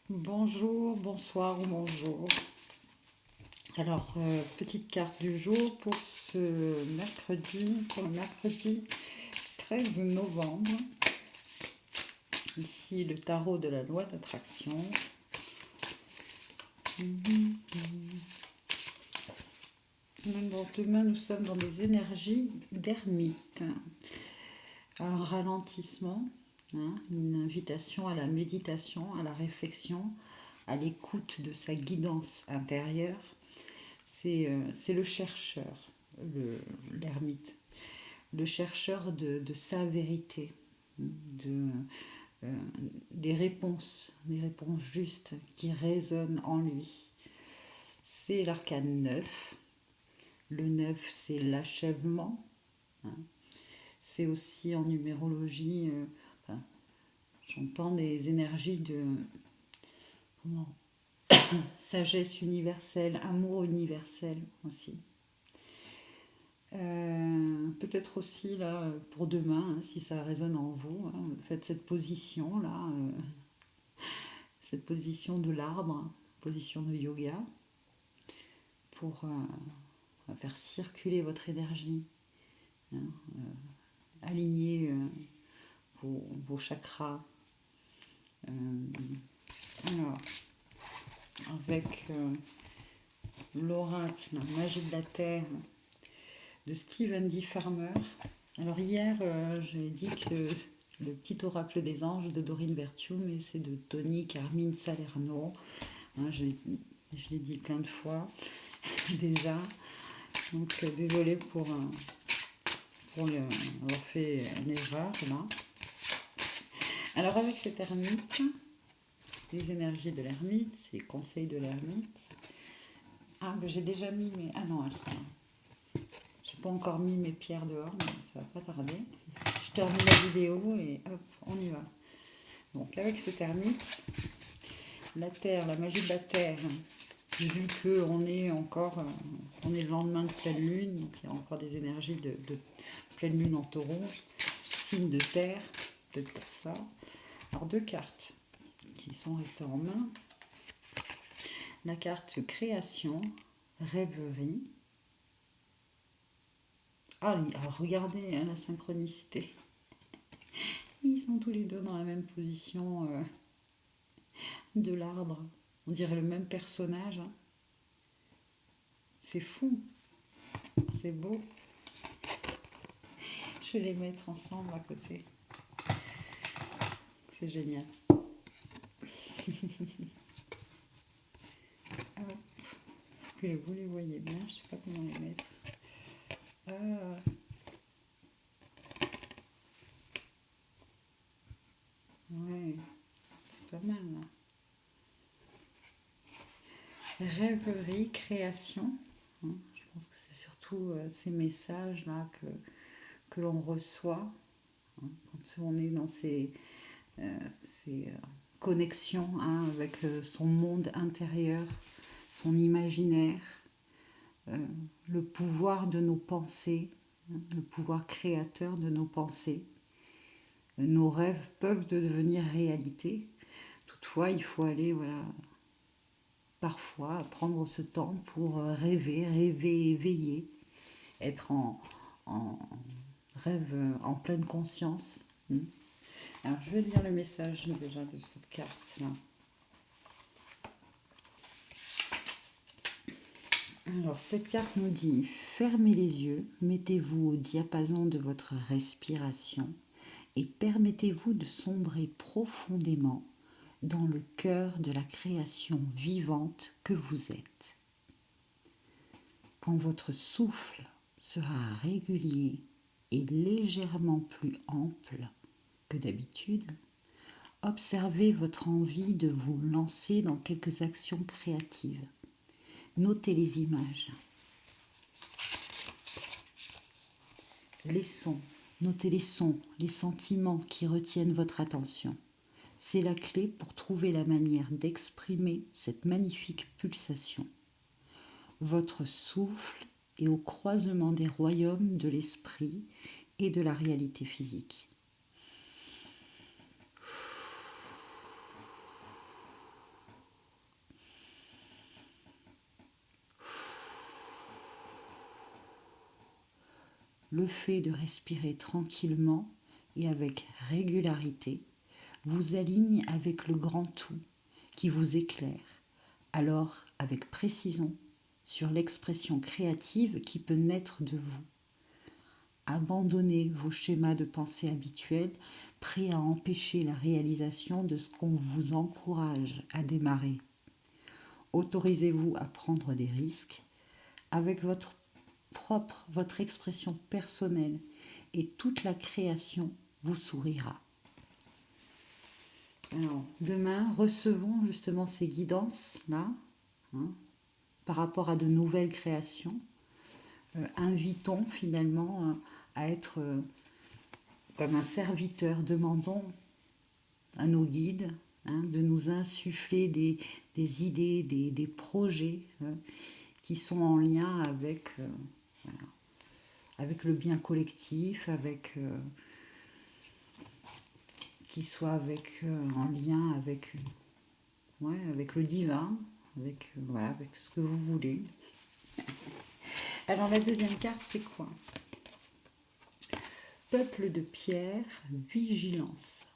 Bonjour, bonsoir ou bonjour. Alors, petite carte du jour pour ce mercredi, pour le mercredi 13 novembre. Ici, le tarot de la loi d'attraction. Donc, demain, nous sommes dans des énergies d'ermite. Un ralentissement, une invitation à la méditation, à la réflexion, à l'écoute de sa guidance intérieure. C'est le chercheur, l'ermite, le chercheur de sa vérité, de, euh, des réponses justes qui résonnent en lui. C'est l'arcane 9. Le 9, c'est l'achèvement. Hein. C'est aussi en numérologie, enfin, j'entends des énergies de comment, sagesse universelle, amour universel aussi. Peut-être aussi là pour demain, hein, si ça résonne en vous, hein, faites cette position là, cette position de l'arbre, position de yoga, pour faire circuler votre énergie, hein, aligner vos chakras. Alors, avec l'oracle, la magie de la terre de Stephen D. Farmer. Alors hier, j'ai dit que le petit oracle des anges de Dorine Virtue, mais c'est de Tony Carmine Salerno. Hein, je l'ai dit plein de fois déjà. Donc désolée pour avoir fait une erreur là. Alors avec cette ermite, les énergies de l'ermite, les conseils de l'ermite. Ah, ben j'ai déjà mis mes... Ah non, elles sont là. J'ai pas encore mis mes pierres dehors, mais ça va pas tarder. Je termine la vidéo et hop, on y va. Donc avec cette ermite, la terre, la magie de la terre, vu qu'on est encore, on est le lendemain de pleine lune, donc il y a encore des énergies de pleine lune en taureau, signe de terre, peut-être pour ça. Alors deux cartes qui sont restées en main. La carte création, rêverie. Ah, alors regardez hein, la synchronicité. Ils sont tous les deux dans la même position de l'arbre. On dirait le même personnage. Hein. C'est fou. C'est beau. Je vais les mettre ensemble à côté. C'est génial. Puis vous les voyez bien, je ne sais pas comment les mettre. Ah. Ouais, pas mal là. Rêverie, création. Hein, je pense que c'est surtout ces messages là que l'on reçoit hein, quand on est dans ces connexions hein, avec son monde intérieur, son imaginaire, euh, le pouvoir de nos pensées, hein, le pouvoir créateur de nos pensées. Nos rêves peuvent devenir réalité. Toutefois, il faut aller, voilà, parfois prendre ce temps pour rêver, rêver, éveiller, être en rêve, en pleine conscience. Alors, je vais lire le message déjà de cette carte-là. Alors, cette carte nous dit fermez les yeux, mettez-vous au diapason de votre respiration et permettez-vous de sombrer profondément dans le cœur de la création vivante que vous êtes. Quand votre souffle sera régulier et légèrement plus ample que d'habitude, observez votre envie de vous lancer dans quelques actions créatives. Notez les images, les sons, notez les sons, les sentiments qui retiennent votre attention. C'est la clé pour trouver la manière d'exprimer cette magnifique pulsation. Votre souffle est au croisement des royaumes de l'esprit et de la réalité physique. le fait de respirer tranquillement et avec régularité vous aligne avec le grand tout qui vous éclaire, alors avec précision sur l'expression créative qui peut naître de vous. Abandonnez vos schémas de pensée habituels, prêts à empêcher la réalisation de ce qu'on vous encourage à démarrer. Autorisez-vous à prendre des risques avec votre expression personnelle et toute la création vous sourira. Alors, demain, recevons justement ces guidances-là, hein, par rapport à de nouvelles créations. Invitons finalement à être comme un serviteur. Demandons à nos guides de nous insuffler des idées, des projets qui sont en lien voilà, avec le bien collectif, qui soient en lien avec le divin, avec ce que vous voulez. Alors la deuxième carte, c'est quoi? Peuple de pierre, vigilance.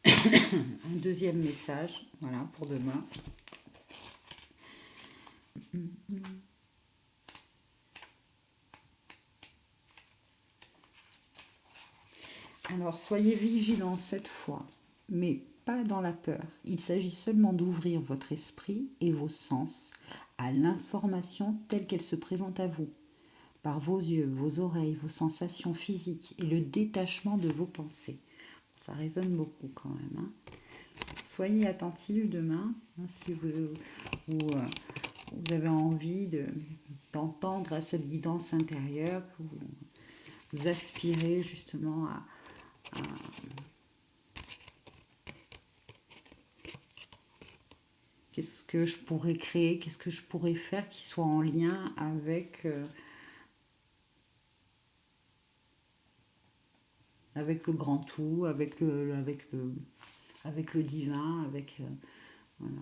Un deuxième message, voilà, pour demain. Alors, soyez vigilants cette fois, mais pas dans la peur. Il s'agit seulement d'ouvrir votre esprit et vos sens à l'information telle qu'elle se présente à vous, par vos yeux, vos oreilles, vos sensations physiques et le détachement de vos pensées. Ça résonne beaucoup quand même. Hein. Soyez attentifs demain, si vous avez envie d'entendre à cette guidance intérieure, que vous aspirez justement à qu'est-ce que je pourrais créer, qu'est-ce que je pourrais faire qui soit en lien avec le grand tout, avec le divin, voilà.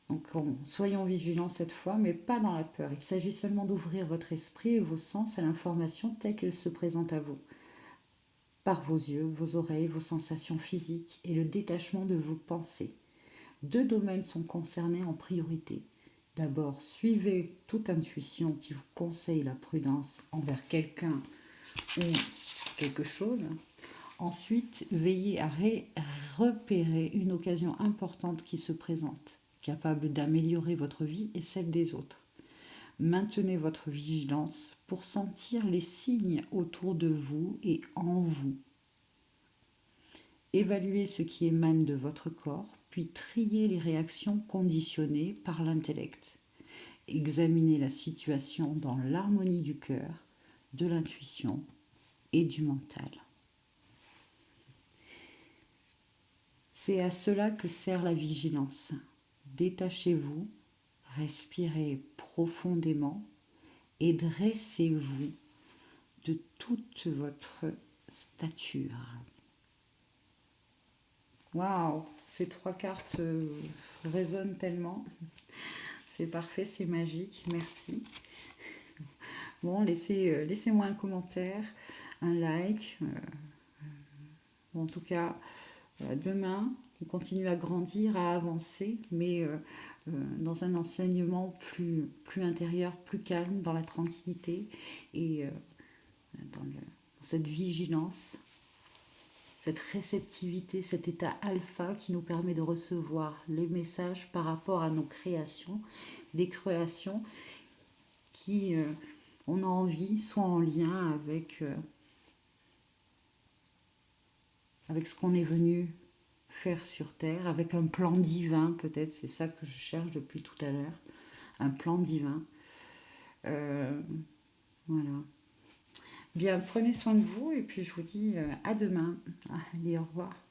Donc soyons vigilants cette fois, mais pas dans la peur. Il s'agit seulement d'ouvrir votre esprit et vos sens à l'information telle qu'elle se présente à vous, par vos yeux, vos oreilles, vos sensations physiques et le détachement de vos pensées. 2 domaines sont concernés en priorité. D'abord, suivez toute intuition qui vous conseille la prudence envers quelqu'un ou quelque chose. Ensuite, veillez à repérer une occasion importante qui se présente, capable d'améliorer votre vie et celle des autres. Maintenez votre vigilance pour sentir les signes autour de vous et en vous. Évaluez ce qui émane de votre corps, puis triez les réactions conditionnées par l'intellect. Examinez la situation dans l'harmonie du cœur, de l'intuition et du mental. C'est à cela que sert la vigilance. Détachez-vous, respirez profondément et dressez-vous de toute votre stature. Waouh, ces 3 cartes résonnent tellement. C'est parfait, c'est magique, merci. Bon, laissez-moi un commentaire, un like. En tout cas, demain, on continue à grandir, à avancer, mais dans un enseignement plus intérieur, plus calme, dans la tranquillité et dans cette vigilance, cette réceptivité, cet état alpha qui nous permet de recevoir les messages par rapport à nos créations, des créations qui, on a envie, soit en lien avec ce qu'on est venu faire sur Terre, avec un plan divin peut-être, c'est ça que je cherche depuis tout à l'heure, un plan divin. Voilà. Bien, prenez soin de vous et puis je vous dis à demain. Allez, au revoir.